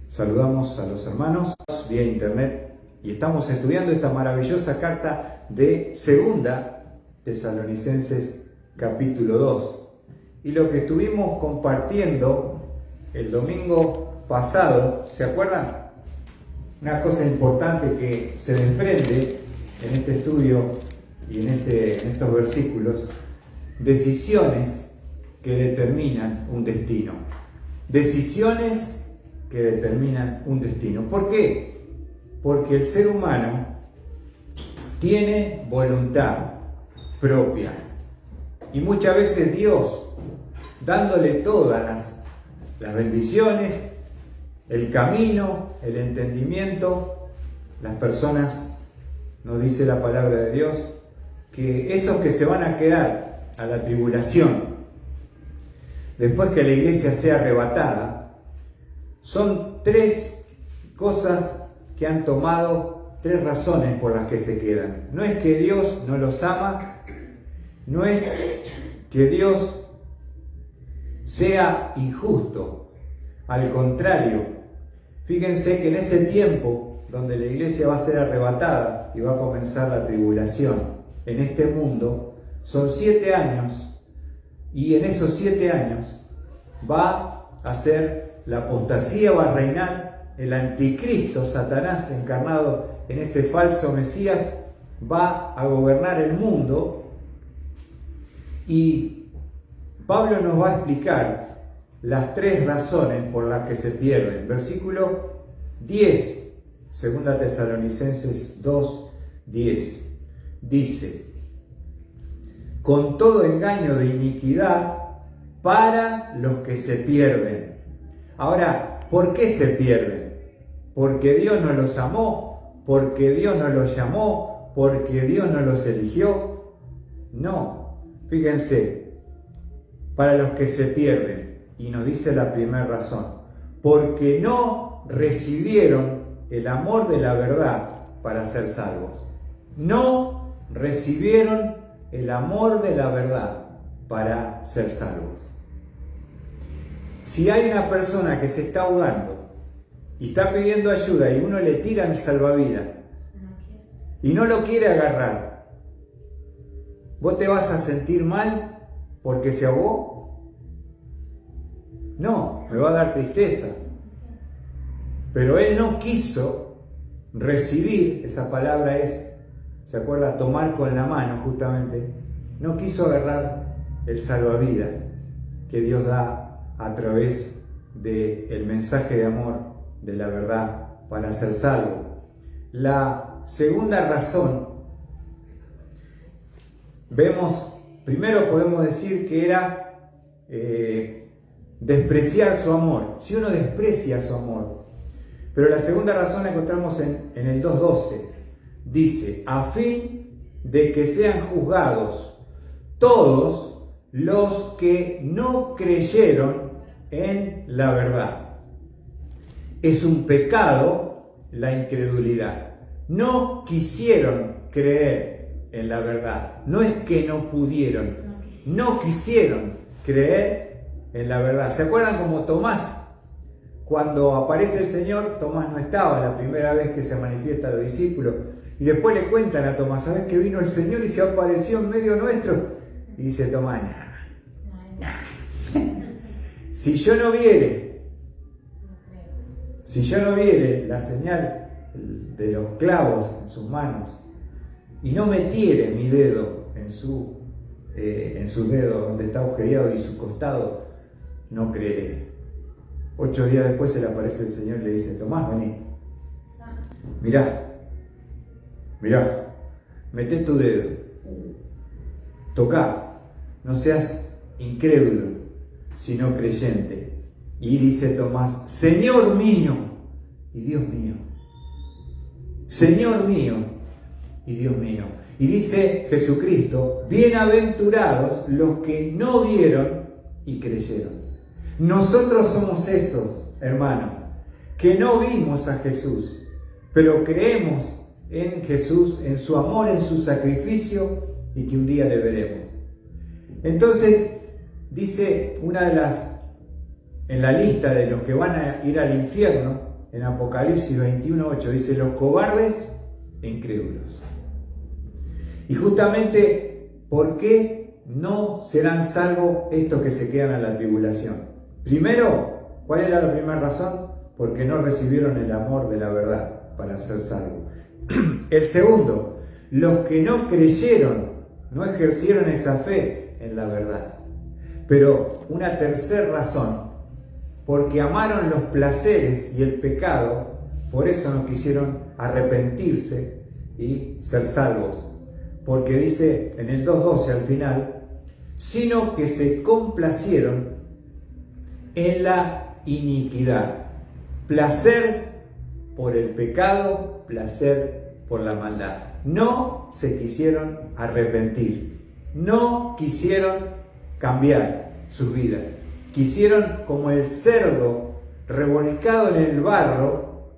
Saludamos a los hermanos vía internet y estamos estudiando esta maravillosa carta de Segunda Tesalonicenses capítulo 2. Y lo que estuvimos compartiendo el domingo pasado, ¿se acuerdan? Una cosa importante que se desprende en este estudio y en estos versículos: decisiones que determinan un destino. Decisiones que determinan un destino. ¿Por qué? Porque el ser humano tiene voluntad propia. Y muchas veces Dios, dándole todas las bendiciones, el camino, el entendimiento, las personas, nos dice la palabra de Dios, que esos que se van a quedar a la tribulación, después que la iglesia sea arrebatada, son tres cosas que han tomado, tres razones por las que se quedan. No es que Dios no los ama, no es que Dios sea injusto, al contrario. Fíjense que en ese tiempo donde la iglesia va a ser arrebatada y va a comenzar la tribulación en este mundo, son 7 años, y en esos 7 años va a ser la apostasía, va a reinar el anticristo, Satanás encarnado en ese falso Mesías, va a gobernar el mundo. Y Pablo nos va a explicar las tres razones por las que se pierden. Versículo 10, Segunda Tesalonicenses 2, 10, dice: con todo engaño de iniquidad para los que se pierden. Ahora, ¿por qué se pierden? ¿Porque Dios no los amó? ¿Porque Dios no los llamó? ¿Porque Dios no los eligió? No. Fíjense, para los que se pierden, y nos dice la primera razón: porque no recibieron el amor de la verdad para ser salvos. No recibieron el amor de la verdad para ser salvos. Si hay una persona que se está ahogando y está pidiendo ayuda y uno le tira el salvavidas y no lo quiere agarrar, ¿vos te vas a sentir mal porque se ahogó? No, me va a dar tristeza. Pero él no quiso recibir, esa palabra es, ¿se acuerda? Tomar con la mano, justamente. No quiso agarrar el salvavidas que Dios da a través del mensaje de amor, de la verdad, para ser salvo. La segunda razón, vemos, primero podemos decir que era despreciar su amor. Si uno desprecia su amor. Pero la segunda razón la encontramos en el 2.12. Dice: a fin de que sean juzgados todos los que no creyeron en la verdad. Es un pecado la incredulidad. No quisieron creer en la verdad. No es que no pudieron, no quisieron creer en la verdad. ¿Se acuerdan como Tomás? Cuando aparece el Señor, Tomás no estaba la primera vez que se manifiesta a los discípulos. Y después le cuentan a Tomás: ¿sabes que vino el Señor y se apareció en medio nuestro? Y dice Tomás: si yo no viere la señal de los clavos en sus manos y no metiere mi dedo en su dedo donde está agujereado y su costado, no creeré. 8 días después se le aparece el Señor y le dice: Tomás, vení, mirá, meté tu dedo, tocá, no seas incrédulo, sino creyente. Y dice Tomás: Señor mío y Dios mío. Señor mío y Dios mío. Y dice Jesucristo: bienaventurados los que no vieron y creyeron. Nosotros somos esos, hermanos, que no vimos a Jesús, pero creemos en Jesús, en su amor, en su sacrificio, y que un día le veremos. Entonces, dice en la lista de los que van a ir al infierno, en Apocalipsis 21:8, dice: los cobardes e incrédulos. Y justamente, ¿por qué no serán salvos estos que se quedan a la tribulación? Primero, ¿cuál era la primera razón? Porque no recibieron el amor de la verdad para ser salvos. El segundo, los que no creyeron, no ejercieron esa fe en la verdad. Pero una tercera razón, porque amaron los placeres y el pecado, por eso no quisieron arrepentirse y ser salvos. Porque dice en el 2:12 al final, sino que se complacieron en la iniquidad. Placer por el pecado, placer por la maldad. No se quisieron arrepentir, no quisieron cambiar sus vidas. Quisieron, como el cerdo revolcado en el barro,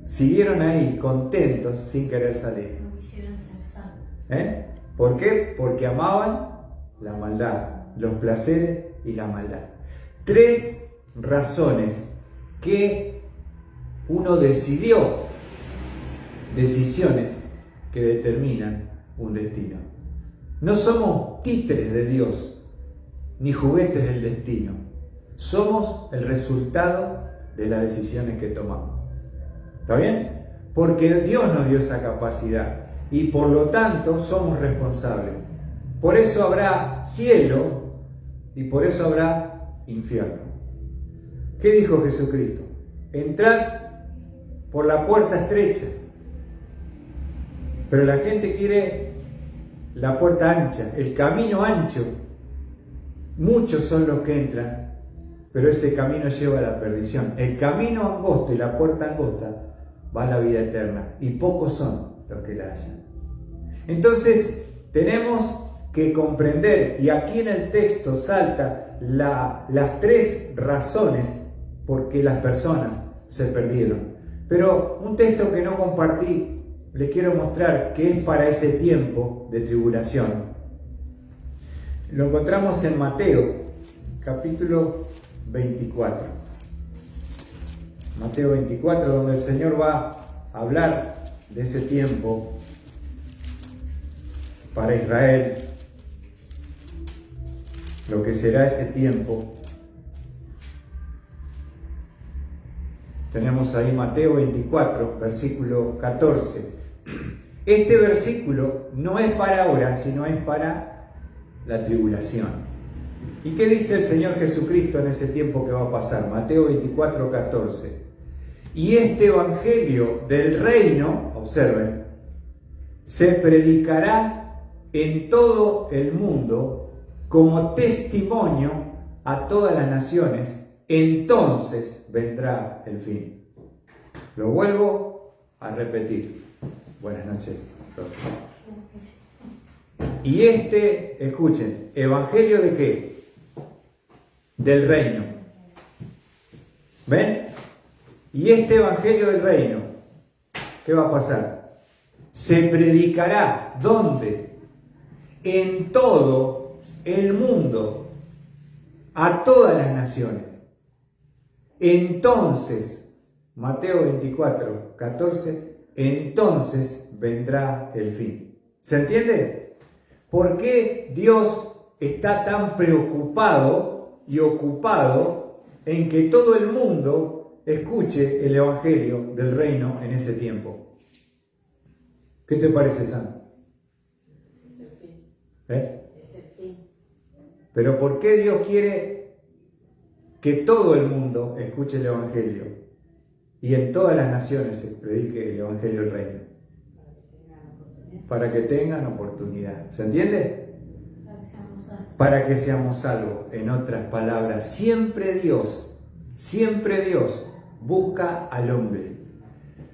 siguieron ahí contentos sin querer salir. No quisieron ser salvos. ¿Por qué? Porque amaban la maldad, los placeres y la maldad. 3 razones que uno decidió, decisiones que determinan un destino. No somos títeres de Dios, ni juguetes del destino. Somos el resultado de las decisiones que tomamos. ¿Está bien? Porque Dios nos dio esa capacidad y por lo tanto somos responsables. Por eso habrá cielo y por eso habrá infierno. ¿Qué dijo Jesucristo? Entrad por la puerta estrecha. Pero la gente quiere la puerta ancha, el camino ancho. Muchos son los que entran, pero ese camino lleva a la perdición. El camino angosto y la puerta angosta va a la vida eterna, y pocos son los que la hallan. Entonces, tenemos que comprender, y aquí en el texto salta las 3 razones por qué las personas se perdieron. Pero un texto que no compartí, les quiero mostrar que es para ese tiempo de tribulación. Lo encontramos en Mateo, capítulo 24. Mateo 24, donde el Señor va a hablar de ese tiempo para Israel, lo que será ese tiempo. Tenemos ahí Mateo 24, versículo 14. Este versículo no es para ahora, sino es para la tribulación. ¿Y qué dice el Señor Jesucristo en ese tiempo que va a pasar? Mateo 24, 14. Y este evangelio del reino, observen, se predicará en todo el mundo como testimonio a todas las naciones. Entonces vendrá el fin. Lo vuelvo a repetir. Buenas noches, Rosa. Y escuchen, ¿evangelio de qué? Del reino. ¿Ven? Y este evangelio del reino, ¿qué va a pasar? Se predicará, ¿dónde? En todo el mundo, a todas las naciones. Entonces, Mateo 24, 14, entonces vendrá el fin. ¿Se entiende? ¿Por qué Dios está tan preocupado y ocupado en que todo el mundo escuche el evangelio del reino en ese tiempo? ¿Qué te parece, Sam? Es el fin. Es el fin. Pero ¿por qué Dios quiere que todo el mundo escuche el evangelio y en todas las naciones se predique el evangelio del reino? Para que tengan oportunidad. ¿Se entiende? Para que seamos salvos. En otras palabras, siempre Dios busca al hombre.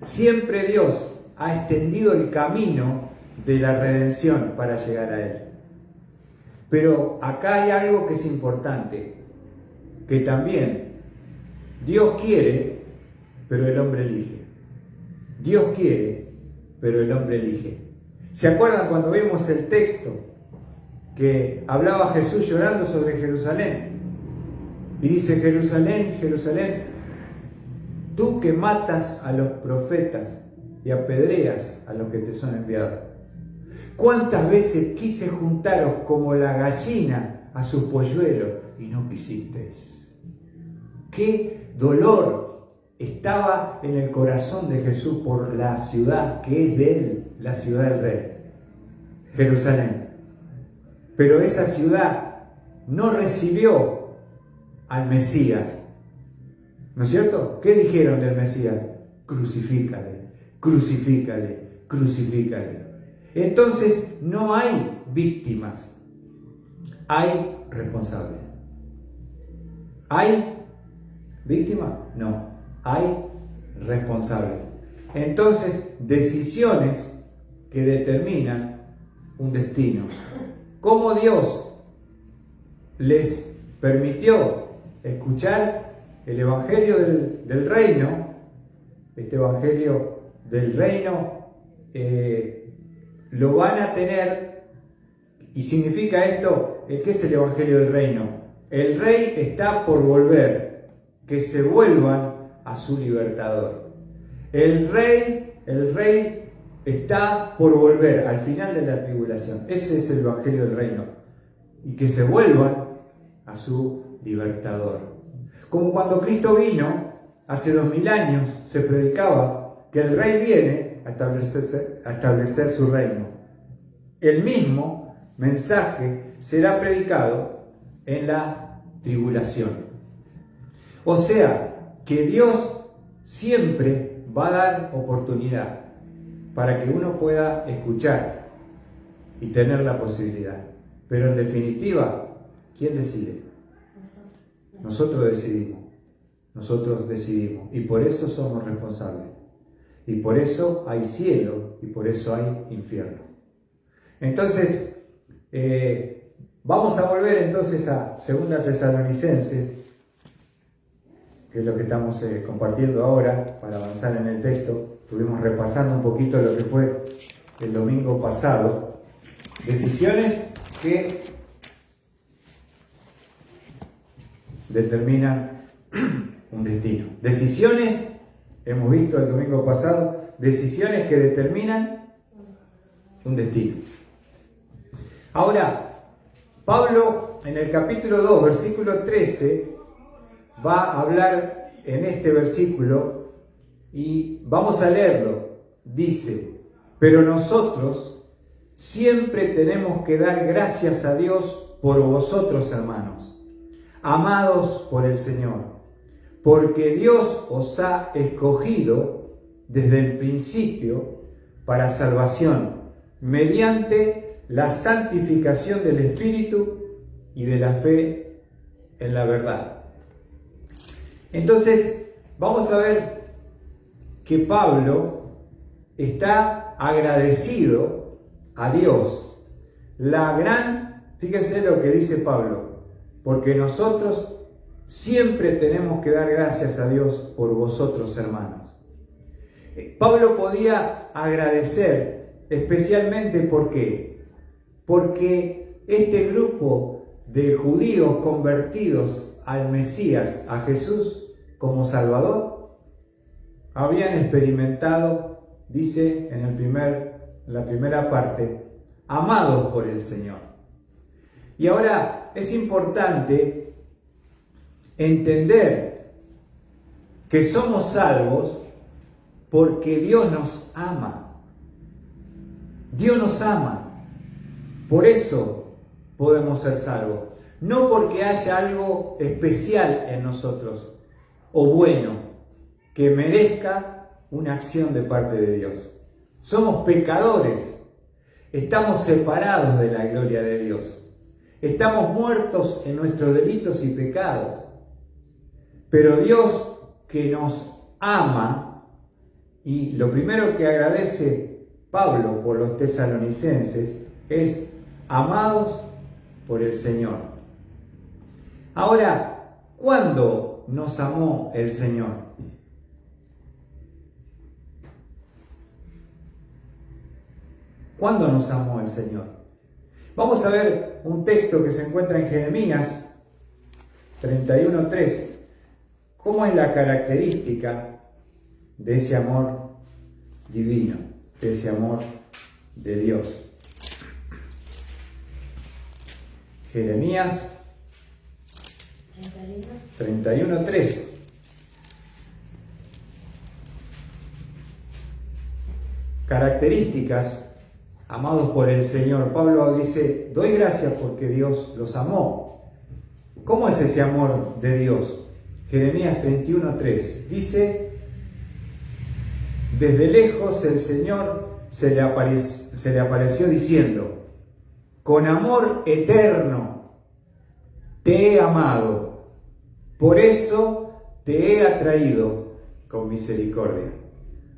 Siempre Dios ha extendido el camino de la redención para llegar a Él. Pero acá hay algo que es importante, que también Dios quiere, pero el hombre elige. Dios quiere, pero el hombre elige. ¿Se acuerdan cuando vimos el texto que hablaba Jesús llorando sobre Jerusalén? Y dice: Jerusalén, Jerusalén, tú que matas a los profetas y apedreas a los que te son enviados. ¿Cuántas veces quise juntaros como la gallina a su polluelo y no quisisteis? ¡Qué dolor estaba en el corazón de Jesús por la ciudad que es de él, la ciudad del rey, Jerusalén! Pero esa ciudad no recibió al Mesías, ¿no es cierto? ¿Qué dijeron del Mesías? Crucifícale, crucifícale, crucifícale. Entonces no hay víctimas, hay responsables. ¿Hay víctima? No, hay responsables. Entonces, decisiones que determinan un destino. ¿Cómo Dios les permitió escuchar el Evangelio del Reino? Este Evangelio del Reino lo van a tener, y significa esto, ¿qué es el Evangelio del Reino? El rey está por volver, que se vuelvan a su libertador. El rey está por volver al final de la tribulación. Ese es el Evangelio del Reino. Y que se vuelvan a su libertador. Como cuando Cristo vino, hace 2000 años, se predicaba que el rey viene a establecer su reino. El mismo mensaje será predicado en la tribulación. O sea, que Dios siempre va a dar oportunidad para que uno pueda escuchar y tener la posibilidad. Pero en definitiva, ¿quién decide? Nosotros decidimos. Nosotros decidimos. Y por eso somos responsables. Y por eso hay cielo y por eso hay infierno. Entonces, vamos a volver entonces a 2 Tesalonicenses, que es lo que estamos compartiendo ahora para avanzar en el texto. Estuvimos repasando un poquito lo que fue el domingo pasado. Decisiones que determinan un destino. Decisiones, hemos visto el domingo pasado, decisiones que determinan un destino. Ahora, Pablo en el capítulo 2, versículo 13, va a hablar en este versículo y vamos a leerlo. Dice: pero nosotros siempre tenemos que dar gracias a Dios por vosotros, hermanos, amados por el Señor, porque Dios os ha escogido desde el principio para salvación, mediante la santificación del Espíritu y de la fe en la verdad. Entonces, vamos a ver que Pablo está agradecido a Dios. Fíjense lo que dice Pablo, porque nosotros siempre tenemos que dar gracias a Dios por vosotros, hermanos. Pablo podía agradecer especialmente, ¿por qué? Porque este grupo de judíos convertidos al Mesías, a Jesús como Salvador, habían experimentado, dice en la primera parte, amados por el Señor. Y ahora es importante entender que somos salvos porque Dios nos ama. Dios nos ama. Por eso podemos ser salvos. No porque haya algo especial en nosotros o bueno que merezca una acción de parte de Dios. Somos pecadores. Estamos separados de la gloria de Dios. Estamos muertos en nuestros delitos y pecados. Pero Dios, que nos ama, y lo primero que agradece Pablo por los tesalonicenses es: amados por el Señor. Ahora, ¿cuándo nos amó el Señor? ¿Cuándo nos amó el Señor? Vamos a ver un texto que se encuentra en Jeremías 31:3. ¿Cómo es la característica de ese amor divino, de ese amor de Dios. Jeremías 31:3. Características, amados por el Señor. Pablo dice, doy gracias porque Dios los amó. ¿Cómo es ese amor de Dios? Jeremías 31:3 dice, desde lejos el Señor se le apareció diciendo, con amor eterno te he amado, por eso te he atraído con misericordia.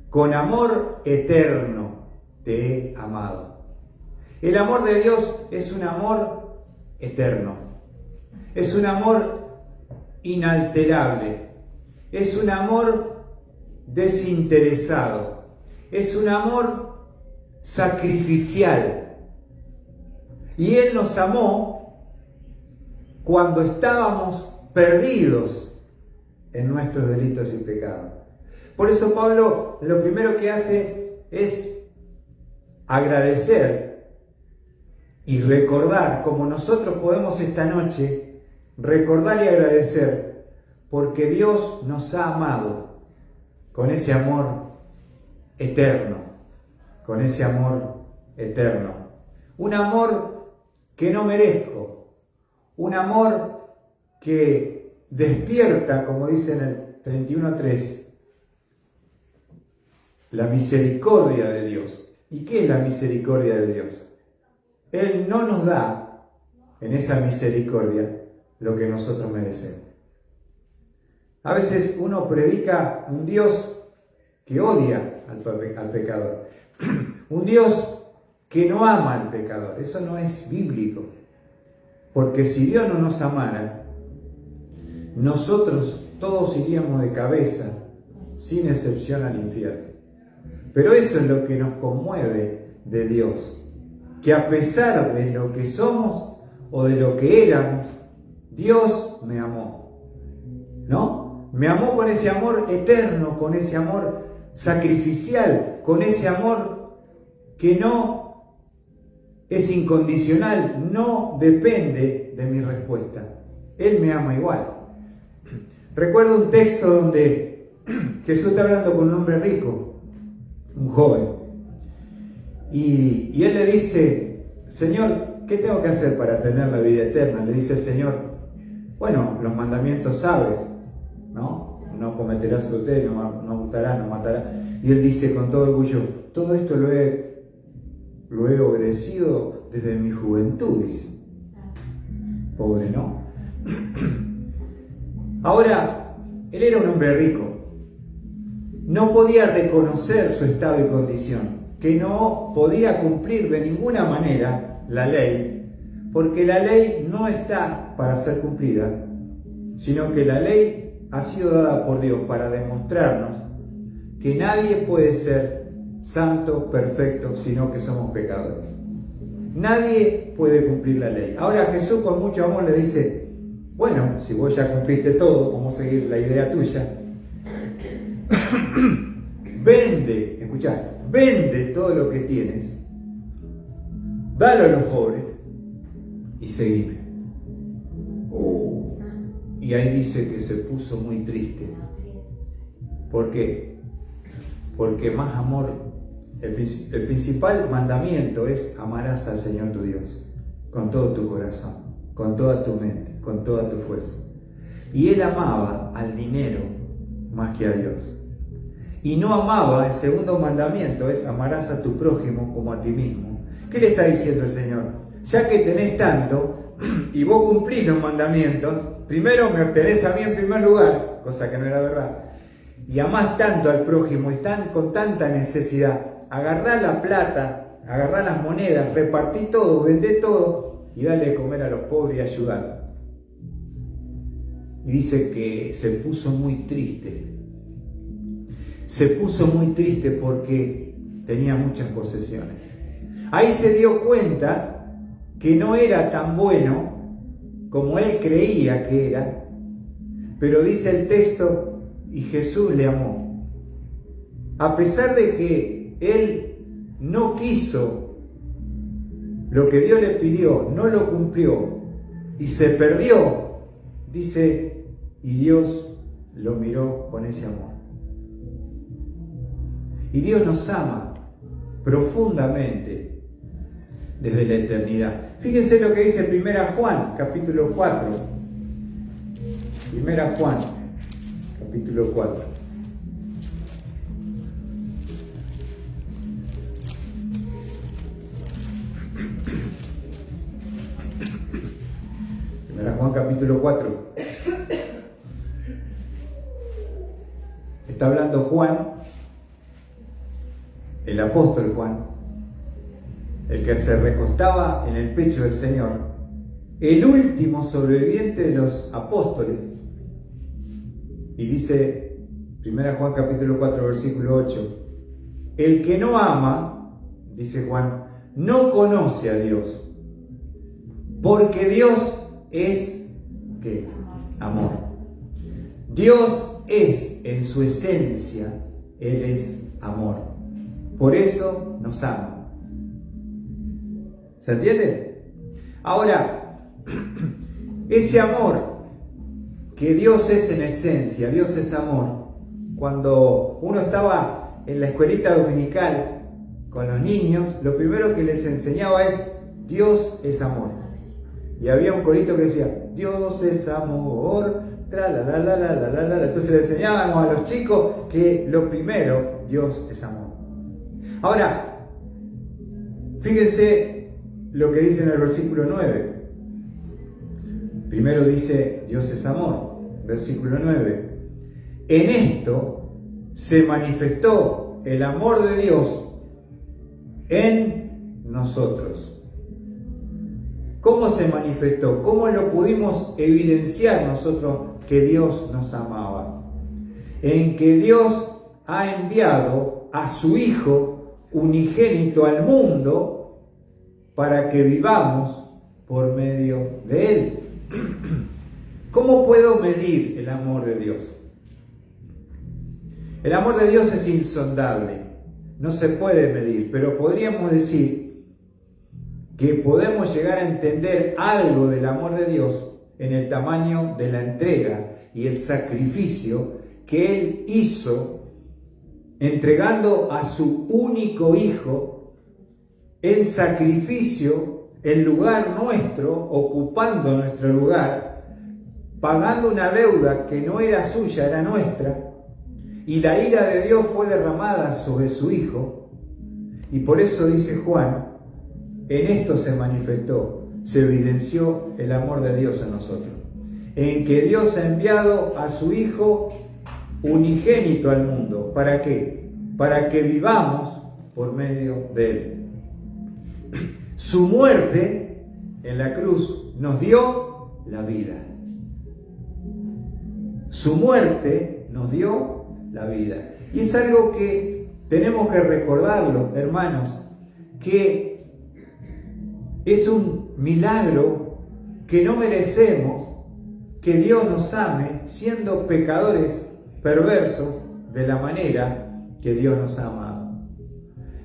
Con amor eterno te he amado. El amor de Dios es un amor eterno. Es un amor inalterable. Es un amor desinteresado. Es un amor sacrificial. Y Él nos amó cuando estábamos perdidos en nuestros delitos y pecados. Por eso Pablo lo primero que hace es agradecer y recordar, como nosotros podemos esta noche recordar y agradecer, porque Dios nos ha amado con ese amor eterno, con ese amor eterno. Un amor que no merezco, un amor que despierta, como dice en el 31:3, la misericordia de Dios. ¿Y qué es la misericordia de Dios? Él no nos da en esa misericordia lo que nosotros merecemos. A veces uno predica un Dios que odia al pecador, un Dios que no ama al pecador. Eso no es bíblico, porque si Dios no nos amara, nosotros todos iríamos de cabeza, sin excepción, al infierno. Pero eso es lo que nos conmueve de Dios, que a pesar de lo que somos o de lo que éramos, Dios me amó, ¿no? Me amó con ese amor eterno, con ese amor sacrificial, con ese amor que no es incondicional, no depende de mi respuesta. Él me ama igual. Recuerdo un texto donde Jesús está hablando con un hombre rico, un joven, y él le dice, Señor, ¿qué tengo que hacer para tener la vida eterna? Le dice el Señor, bueno, los mandamientos sabes, ¿no? No cometerás adulterio, no hurtarás, no matarás. Y él dice con todo orgullo, todo esto lo he obedecido desde mi juventud, dice. Pobre, ¿no? Ahora, él era un hombre rico. No podía reconocer su estado y condición, que no podía cumplir de ninguna manera la ley, porque la ley no está para ser cumplida, sino que la ley ha sido dada por Dios para demostrarnos que nadie puede ser santo, perfecto, sino que somos pecadores. Nadie puede cumplir la ley. Ahora Jesús con mucho amor le dice, bueno, si vos ya cumpliste todo, vamos a seguir la idea tuya. Vende todo lo que tienes, dalo a los pobres y seguime. Y ahí dice que se puso muy triste. ¿Por qué? Porque más amor, el principal mandamiento es amarás al Señor tu Dios con todo tu corazón, con toda tu mente, con toda tu fuerza. Y él amaba al dinero más que a Dios. Y no amaba, el segundo mandamiento es amarás a tu prójimo como a ti mismo. ¿Qué le está diciendo el Señor? Ya que tenés tanto y vos cumplís los mandamientos, primero me tenés a mí en primer lugar, cosa que no era verdad, y amás tanto al prójimo, están con tanta necesidad, agarrá la plata, agarrá las monedas, repartí todo, vendé todo y dale de comer a los pobres y ayudar. Y dice que se puso muy triste. Se puso muy triste porque tenía muchas posesiones. Ahí se dio cuenta que no era tan bueno como él creía que era, pero dice el texto, y Jesús le amó. a pesar de que él no quiso lo que Dios le pidió, no lo cumplió y se perdió, dice, y Dios lo miró con ese amor. Y Dios nos ama profundamente desde la eternidad. Fíjense lo que dice 1 Juan, capítulo 4. 1 Juan, capítulo 4. Juan capítulo 4. Está hablando Juan, el apóstol Juan, el que se recostaba en el pecho del Señor, el último sobreviviente de los apóstoles. Y dice 1 Juan capítulo 4 versículo 8, el que no ama, dice Juan, no conoce a Dios, porque Dios es ¿qué? Amor. Dios es en su esencia, Él es amor. Por eso nos ama. ¿Se entiende? Ahora, ese amor que Dios es en esencia, Dios es amor. Cuando uno estaba en la escuelita dominical con los niños, lo primero que les enseñaba es Dios es amor. Y había un corito que decía, Dios es amor, tra la la la la la la la. Entonces le enseñábamos a los chicos que lo primero, Dios es amor. Ahora, fíjense lo que dice en el versículo 9. Primero dice, Dios es amor. Versículo 9. En esto se manifestó el amor de Dios en nosotros. ¿Cómo se manifestó? ¿Cómo lo pudimos evidenciar nosotros que Dios nos amaba? En que Dios ha enviado a su Hijo unigénito al mundo para que vivamos por medio de Él. ¿Cómo puedo medir el amor de Dios? El amor de Dios es insondable, no se puede medir, pero podríamos decir que podemos llegar a entender algo del amor de Dios en el tamaño de la entrega y el sacrificio que Él hizo entregando a su único Hijo en sacrificio en lugar nuestro, ocupando nuestro lugar, pagando una deuda que no era suya, era nuestra, y la ira de Dios fue derramada sobre su Hijo, y por eso dice Juan, en esto se manifestó, se evidenció el amor de Dios en nosotros. En que Dios ha enviado a su Hijo unigénito al mundo. ¿Para qué? Para que vivamos por medio de Él. Su muerte en la cruz nos dio la vida. Su muerte nos dio la vida. Y es algo que tenemos que recordarlo, hermanos, que es un milagro que no merecemos que Dios nos ame siendo pecadores perversos de la manera que Dios nos ha amado.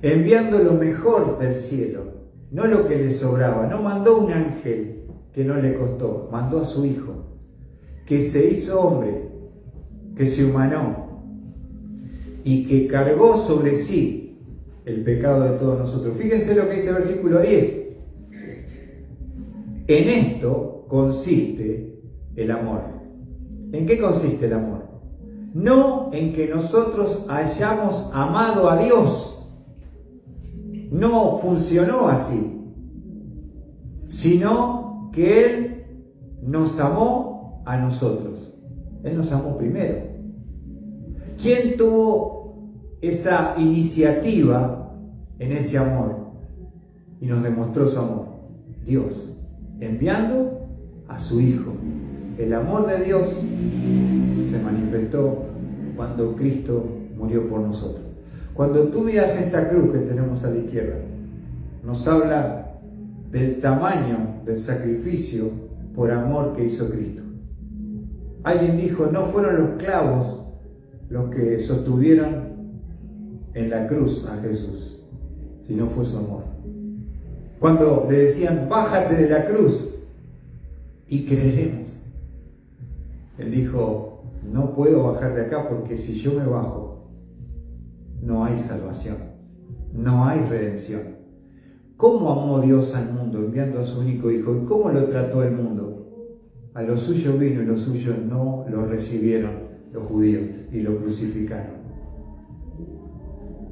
Enviando lo mejor del cielo, no lo que le sobraba. No mandó un ángel que no le costó, mandó a su Hijo, que se hizo hombre, que se humanó y que cargó sobre sí el pecado de todos nosotros. Fíjense lo que dice el versículo 10. En esto consiste el amor. ¿En qué consiste el amor? No en que nosotros hayamos amado a Dios. No funcionó así. Sino que Él nos amó a nosotros. Él nos amó primero. ¿Quién tuvo esa iniciativa en ese amor? Y nos demostró su amor. Dios. Enviando a su Hijo. El amor de Dios se manifestó cuando Cristo murió por nosotros. Cuando tú miras esta cruz que tenemos a la izquierda, nos habla del tamaño del sacrificio por amor que hizo Cristo. Alguien dijo, no fueron los clavos los que sostuvieron en la cruz a Jesús, si no fue su amor. Cuando le decían, bájate de la cruz y creeremos. Él dijo, no puedo bajar de acá porque si yo me bajo, no hay salvación, no hay redención. ¿Cómo amó Dios al mundo enviando a su único Hijo? ¿Y cómo lo trató el mundo? A lo suyo vino y los suyos no lo recibieron, los judíos, y lo crucificaron.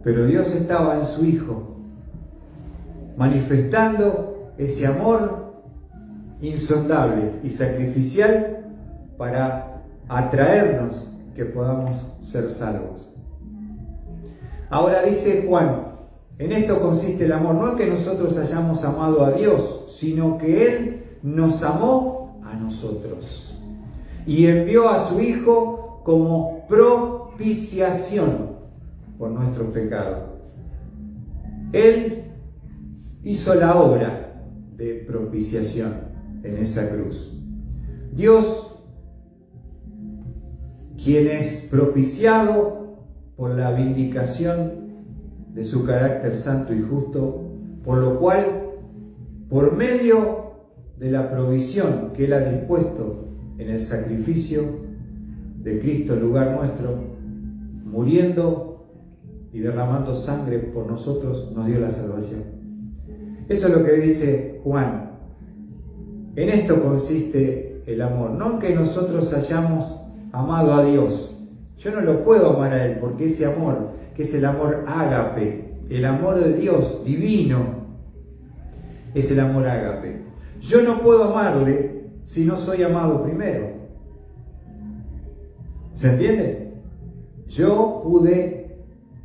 Pero Dios estaba en su Hijo, manifestando ese amor insondable y sacrificial para atraernos que podamos ser salvos. Ahora dice Juan, en esto consiste el amor, no en que nosotros hayamos amado a Dios, sino que Él nos amó a nosotros y envió a su Hijo como propiciación por nuestros pecados. Él hizo la obra de propiciación en esa cruz. Dios, quien es propiciado por la vindicación de su carácter santo y justo, por lo cual, por medio de la provisión que Él ha dispuesto en el sacrificio de Cristo en lugar nuestro, muriendo y derramando sangre por nosotros, nos dio la salvación. Eso es lo que dice Juan. En esto consiste el amor, no en que nosotros hayamos amado a Dios. Yo no lo puedo amar a Él porque ese amor, que es el amor ágape, el amor de Dios divino, es el amor ágape. Yo no puedo amarle si no soy amado primero. ¿Se entiende? Yo pude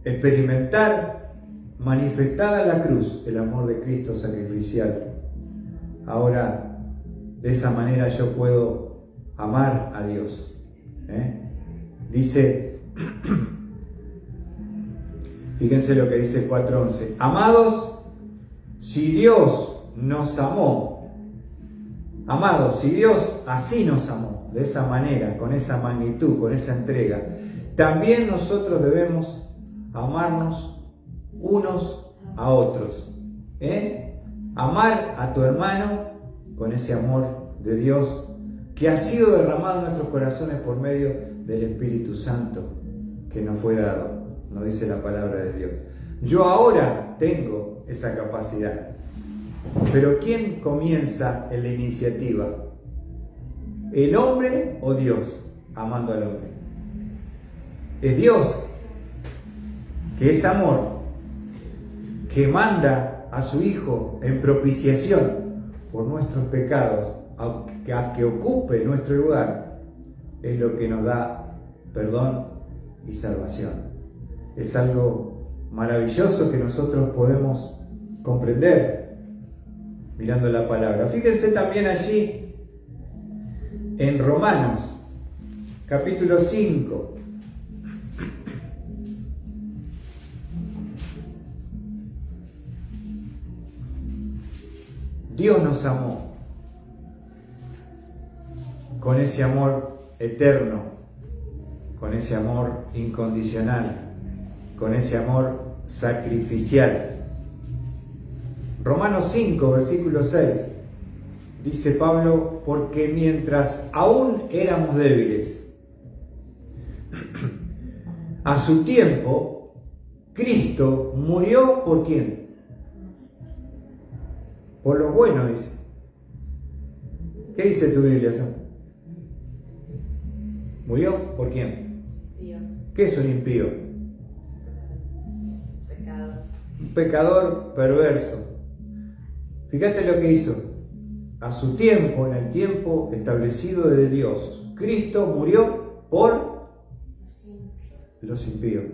experimentar manifestada en la cruz el amor de Cristo sacrificial. Ahora, de esa manera yo puedo amar a Dios. Dice, fíjense lo que dice 4:11. Amados, si Dios nos amó, amados, si Dios así nos amó, de esa manera, con esa magnitud, con esa entrega, también nosotros debemos amarnos unos a otros. Amar a tu hermano con ese amor de Dios que ha sido derramado en nuestros corazones por medio del Espíritu Santo que nos fue dado, nos dice la palabra de Dios. Yo ahora tengo esa capacidad, pero ¿quién comienza en la iniciativa? ¿El hombre o Dios amando al hombre? Es Dios, que es amor, que manda a su Hijo en propiciación por nuestros pecados, a que ocupe nuestro lugar, es lo que nos da perdón y salvación. Es algo maravilloso que nosotros podemos comprender mirando la palabra. Fíjense también allí en Romanos, capítulo 5. Dios nos amó con ese amor eterno, con ese amor incondicional, con ese amor sacrificial. Romanos 5, versículo 6, dice Pablo, porque mientras aún éramos débiles, a su tiempo, Cristo murió ¿por quién? Por los buenos, dice. ¿Qué dice tu Biblia, Sam? ¿Murió por quién? Dios. ¿Qué es un impío? Pecador. Un pecador perverso. Fíjate lo que hizo. A su tiempo, en el tiempo establecido de Dios, Cristo murió por los impíos.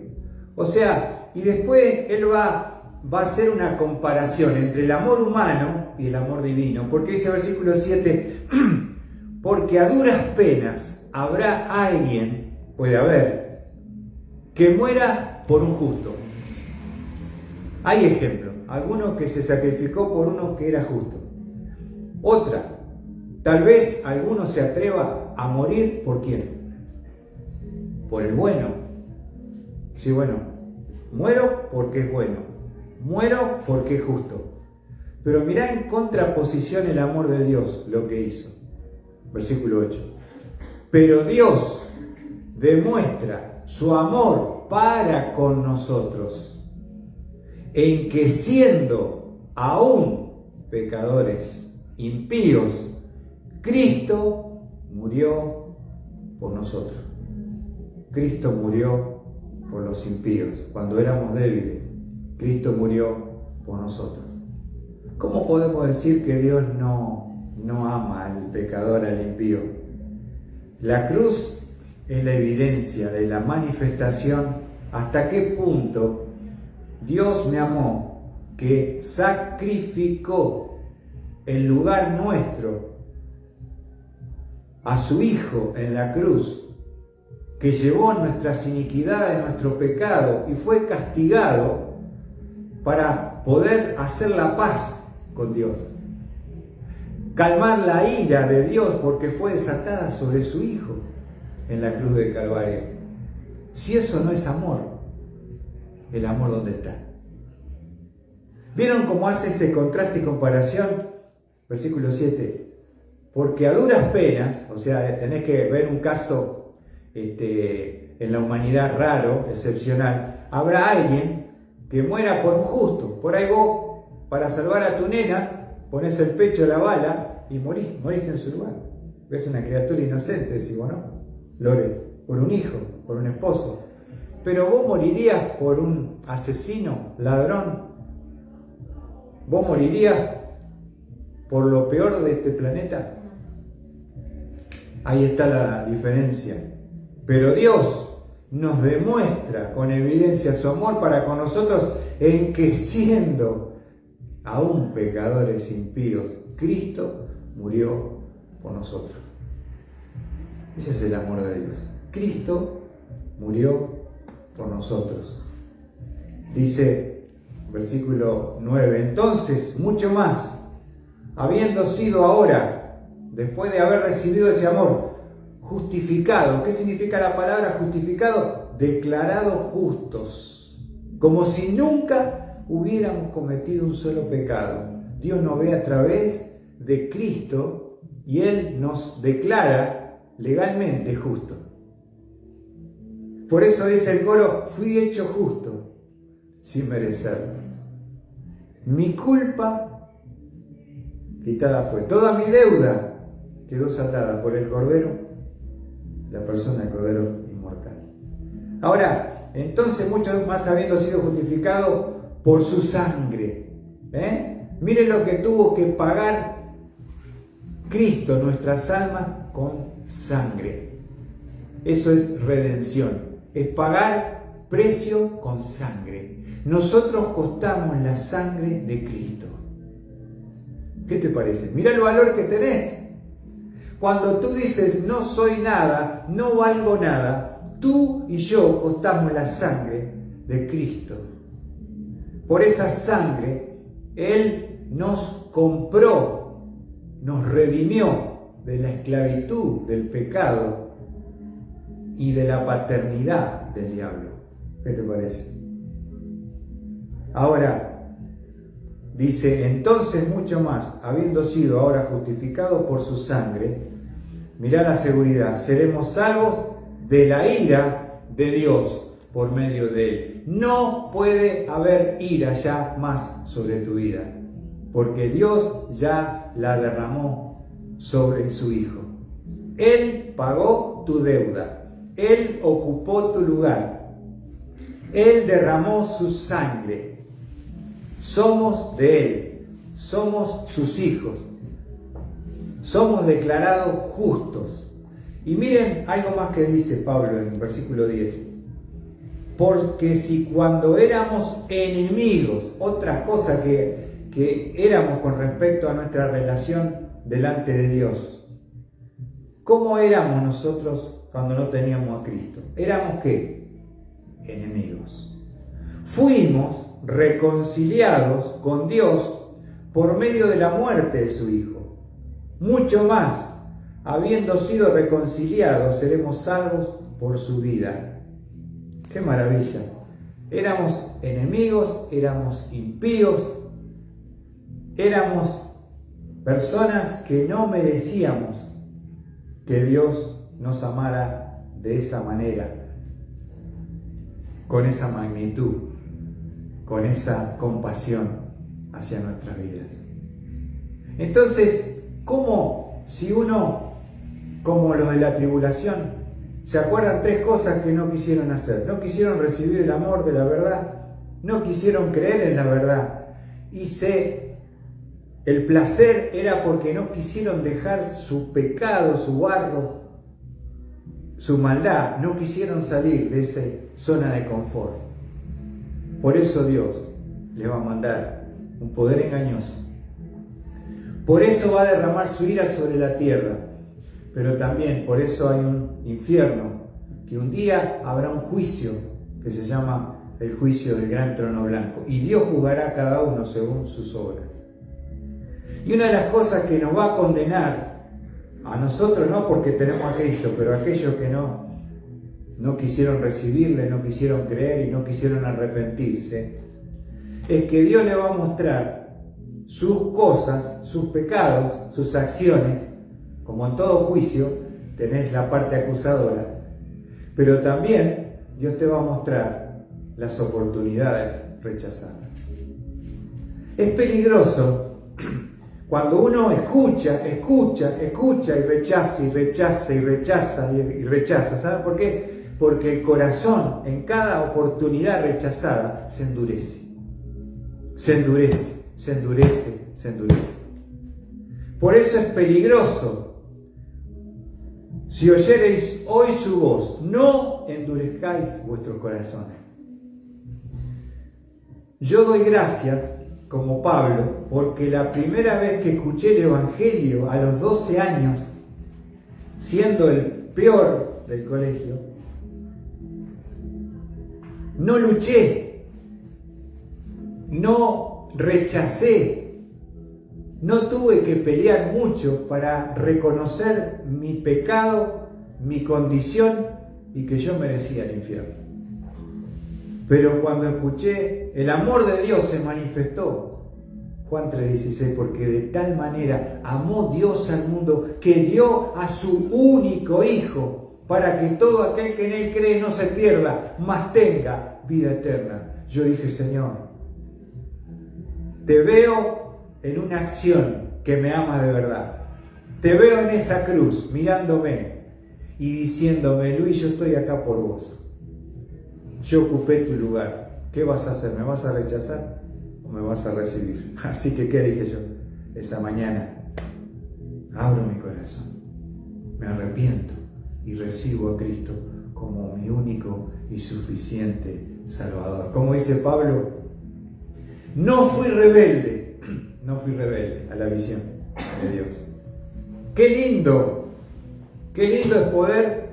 O sea, y después Él va a hacer una comparación entre el amor humano y el amor divino. Porque dice versículo 7, porque a duras penas habrá alguien, puede haber, que muera por un justo. Hay ejemplos, alguno que se sacrificó por uno que era justo. Otra, tal vez alguno se atreva a morir por quién, por el bueno. Sí, bueno, Muero porque es bueno. Muero porque es justo. Pero mirá en contraposición el amor de Dios, lo que hizo. Versículo 8. Pero Dios demuestra su amor para con nosotros, en que siendo aún pecadores impíos, Cristo murió por nosotros. Cristo murió por los impíos. Cuando éramos débiles, Cristo murió por nosotros. ¿Cómo podemos decir que Dios no ama al pecador, al impío? La cruz es la evidencia de la manifestación hasta qué punto Dios me amó, que sacrificó en lugar nuestro a su Hijo en la cruz, que llevó nuestras iniquidades, nuestro pecado y fue castigado para poder hacer la paz con Dios, calmar la ira de Dios porque fue desatada sobre su Hijo en la cruz del Calvario. Si eso no es amor, ¿el amor dónde está? ¿Vieron cómo hace ese contraste y comparación? Versículo 7. Porque a duras penas, o sea, tenés que ver un caso en la humanidad raro, excepcional, habrá alguien que muera por un justo. Por ahí vos, para salvar a tu nena, pones el pecho a la bala y moriste en su lugar. Es una criatura inocente, decís, bueno, Lore, por un hijo, por un esposo. Pero vos morirías por un asesino, ladrón. Vos morirías por lo peor de este planeta. Ahí está la diferencia. Pero Dios nos demuestra con evidencia su amor para con nosotros en que siendo aún pecadores impíos, Cristo murió por nosotros. Ese es el amor de Dios. Cristo murió por nosotros. Dice, versículo 9, entonces, mucho más, habiendo sido ahora, después de haber recibido ese amor, justificado. ¿Qué significa la palabra justificado? Declarados justos, como si nunca hubiéramos cometido un solo pecado. Dios nos ve a través de Cristo y Él nos declara legalmente justo. Por eso dice el coro, fui hecho justo sin merecerlo. Mi culpa quitada fue. Toda mi deuda quedó saldada por el Cordero, la persona del Cordero inmortal. Ahora, entonces, mucho más habiendo sido justificado por su sangre. Miren lo que tuvo que pagar Cristo, nuestras almas, con sangre. Eso es redención. Es pagar precio con sangre. Nosotros costamos la sangre de Cristo. ¿Qué te parece? Mira el valor que tenés. Cuando tú dices no soy nada, no valgo nada, tú y yo costamos la sangre de Cristo. Por esa sangre, Él nos compró, nos redimió de la esclavitud, del pecado y de la paternidad del diablo. ¿Qué te parece? Ahora, dice, entonces mucho más, habiendo sido ahora justificados por su sangre, mirá la seguridad, seremos salvos de la ira de Dios por medio de Él. No puede haber ira ya más sobre tu vida, porque Dios ya la derramó sobre su Hijo. Él pagó tu deuda. Él ocupó tu lugar. Él derramó su sangre. Somos de Él. Somos sus hijos. Somos declarados justos. Y miren algo más que dice Pablo en el versículo 10. Porque si cuando éramos enemigos, otra cosa que éramos con respecto a nuestra relación delante de Dios. ¿Cómo éramos nosotros cuando no teníamos a Cristo? ¿Éramos qué? Enemigos. Fuimos reconciliados con Dios por medio de la muerte de su Hijo. Mucho más, habiendo sido reconciliados, seremos salvos por su vida. ¡Qué maravilla! Éramos enemigos, éramos impíos, éramos personas que no merecíamos que Dios nos amara de esa manera, con esa magnitud, con esa compasión hacia nuestras vidas. Entonces, ¿cómo si uno, como los de la tribulación, se acuerdan tres cosas que no quisieron hacer? No quisieron recibir el amor de la verdad, no quisieron creer en la verdad, el placer era porque no quisieron dejar su pecado, su barro, su maldad, no quisieron salir de esa zona de confort. Por eso Dios les va a mandar un poder engañoso. Por eso va a derramar su ira sobre la tierra. Pero también por eso hay un infierno, que un día habrá un juicio que se llama el juicio del gran trono blanco. Y Dios juzgará a cada uno según sus obras. Y una de las cosas que nos va a condenar, a nosotros no porque tenemos a Cristo, pero a aquellos que no quisieron recibirle, no quisieron creer y no quisieron arrepentirse, es que Dios le va a mostrar sus cosas, sus pecados, sus acciones. Como en todo juicio tenés la parte acusadora, pero también Dios te va a mostrar las oportunidades rechazadas. Es peligroso cuando uno escucha y rechaza. ¿Sabe por qué? Porque el corazón en cada oportunidad rechazada se endurece. Por eso es peligroso. Si oyereis hoy su voz, no endurezcáis vuestros corazones. Yo doy gracias, como Pablo, porque la primera vez que escuché el Evangelio a los 12 años, siendo el peor del colegio, no luché, no rechacé, no tuve que pelear mucho para reconocer mi pecado, mi condición y que yo merecía el infierno. Pero cuando escuché, el amor de Dios se manifestó. Juan 3:16, porque de tal manera amó Dios al mundo que dio a su único Hijo, para que todo aquel que en Él cree no se pierda, mas tenga vida eterna. Yo dije, Señor, te veo en una acción que me ama de verdad. Te veo en esa cruz, mirándome y diciéndome, Luis, yo estoy acá por vos. Yo ocupé tu lugar. ¿Qué vas a hacer? ¿Me vas a rechazar o me vas a recibir? Así que, ¿qué dije yo? Esa mañana, abro mi corazón, me arrepiento y recibo a Cristo como mi único y suficiente Salvador. Como dice Pablo, no fui rebelde a la visión de Dios. Qué lindo es poder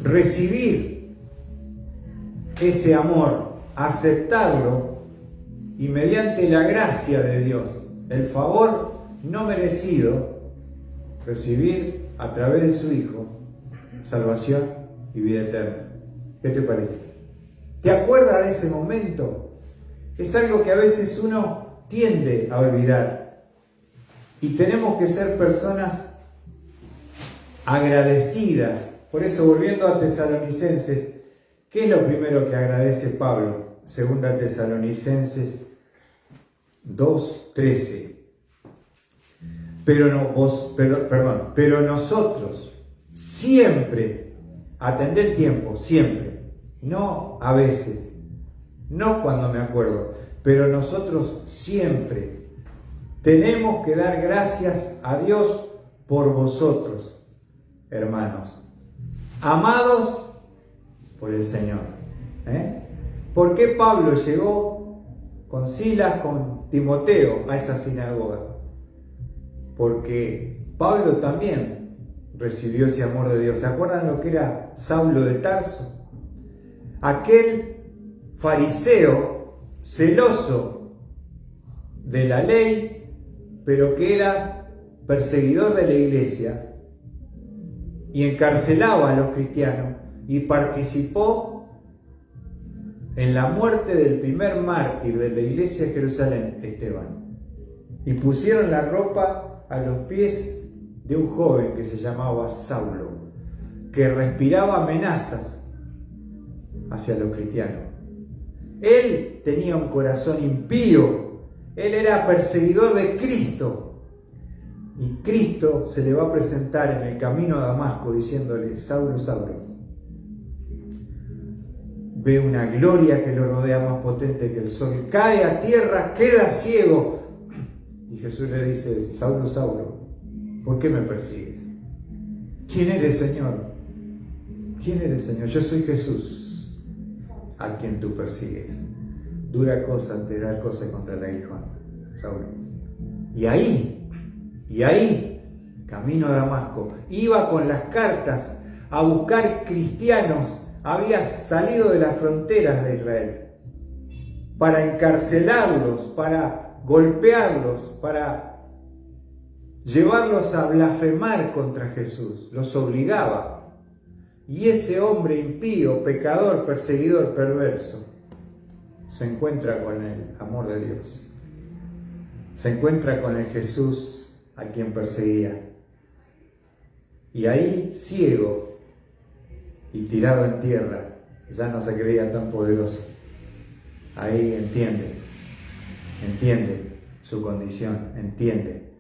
recibir ese amor, aceptarlo y mediante la gracia de Dios, el favor no merecido, recibir a través de su Hijo salvación y vida eterna. ¿Qué te parece? ¿Te acuerdas de ese momento? Es algo que a veces uno tiende a olvidar y tenemos que ser personas agradecidas. Por eso, volviendo a Tesalonicenses, ¿qué es lo primero que agradece Pablo? Segunda Tesalonicenses 2:13. Pero nosotros siempre, atendé el tiempo, siempre, no a veces, no cuando me acuerdo, pero nosotros siempre tenemos que dar gracias a Dios por vosotros, hermanos, amados por el Señor. ¿Por qué Pablo llegó con Silas, con Timoteo a esa sinagoga? Porque Pablo también recibió ese amor de Dios. ¿Se acuerdan lo que era Saulo de Tarso? Aquel fariseo celoso de la ley, pero que era perseguidor de la iglesia y encarcelaba a los cristianos y participó en la muerte del primer mártir de la iglesia de Jerusalén, Esteban. Y pusieron la ropa a los pies de un joven que se llamaba Saulo, que respiraba amenazas hacia los cristianos. Él tenía un corazón impío, él era perseguidor de Cristo. Y Cristo se le va a presentar en el camino a Damasco diciéndole: Saulo, Saulo. Ve una gloria que lo rodea más potente que el sol. Cae a tierra, queda ciego. Y Jesús le dice: Saulo, Saulo, ¿por qué me persigues? ¿Quién eres, Señor? ¿Quién eres, Señor? Yo soy Jesús, a quien tú persigues. Dura cosa te dar cosa contra el aguijón, Saulo. Y ahí, camino a Damasco, iba con las cartas a buscar cristianos. Había salido de las fronteras de Israel para encarcelarlos, para golpearlos, para llevarlos a blasfemar contra Jesús. Los obligaba. Y ese hombre impío, pecador, perseguidor, perverso, se encuentra con el amor de Dios. Se encuentra con el Jesús a quien perseguía. Y ahí, ciego y tirado en tierra, ya no se creía tan poderoso. Ahí entiende su condición, entiende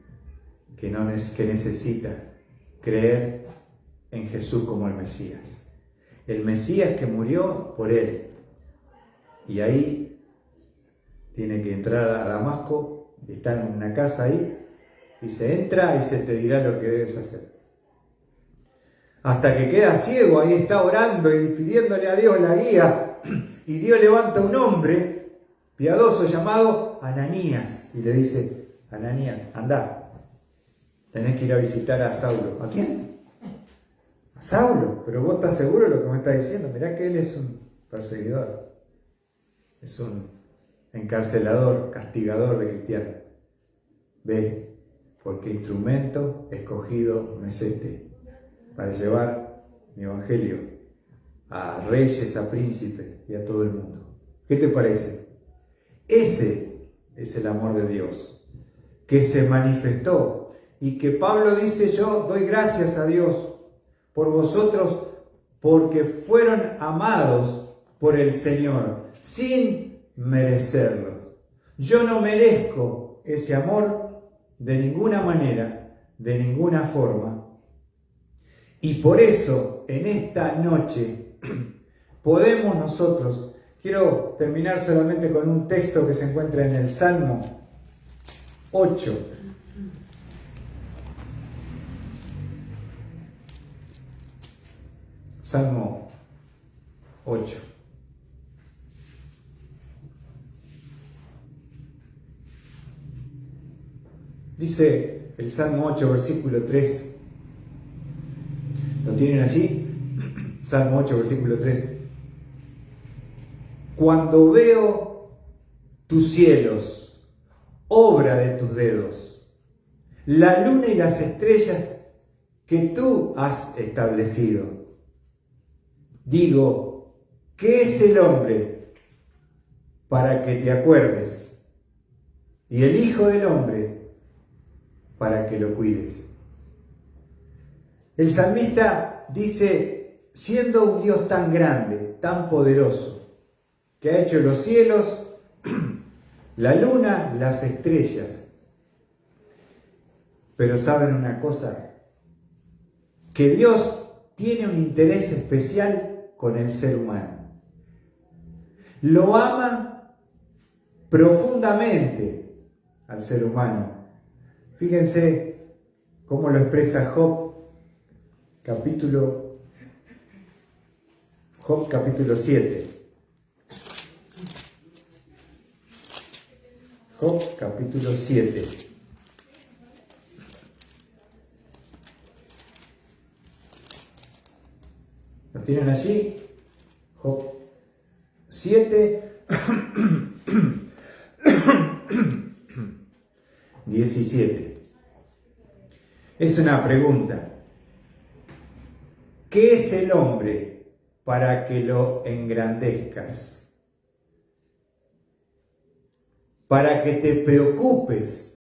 que necesita creer en Jesús como el Mesías. El Mesías que murió por él. Y ahí tiene que entrar a Damasco, está en una casa ahí, y se entra y se te dirá lo que debes hacer. Hasta que queda ciego, ahí está orando y pidiéndole a Dios la guía, y Dios levanta un hombre piadoso llamado Ananías, y le dice: Ananías, anda, tenés que ir a visitar a Saulo. ¿A quién? A Saulo. Pero vos estás seguro de lo que me estás diciendo. Mirá que él es un perseguidor, es un encarcelador, castigador de cristianos. Ve, porque instrumento escogido me es este, para llevar mi evangelio a reyes, a príncipes y a todo el mundo. ¿Qué te parece? Ese es el amor de Dios que se manifestó y que Pablo dice: yo doy gracias a Dios por vosotros porque fueron amados por el Señor sin merecerlo. Yo no merezco ese amor de ninguna manera, de ninguna forma. Y por eso, en esta noche, podemos nosotros, quiero terminar solamente con un texto que se encuentra en el Salmo 8. Salmo 8. Dice el Salmo 8, versículo 3. ¿Lo tienen allí? Salmo 8, versículo 3. Cuando veo tus cielos, obra de tus dedos, la luna y las estrellas que tú has establecido, digo, ¿qué es el hombre para que te acuerdes? Y el Hijo del Hombre para que lo cuides. El salmista dice, siendo un Dios tan grande, tan poderoso, que ha hecho los cielos, la luna, las estrellas. Pero ¿saben una cosa? Que Dios tiene un interés especial con el ser humano. Lo ama profundamente al ser humano. Fíjense cómo lo expresa Job capítulo 7. Job capítulo 7. ¿Lo tienen allí? Job 7, 17. Es una pregunta. ¿Qué es el hombre para que lo engrandezcas? para que te preocupes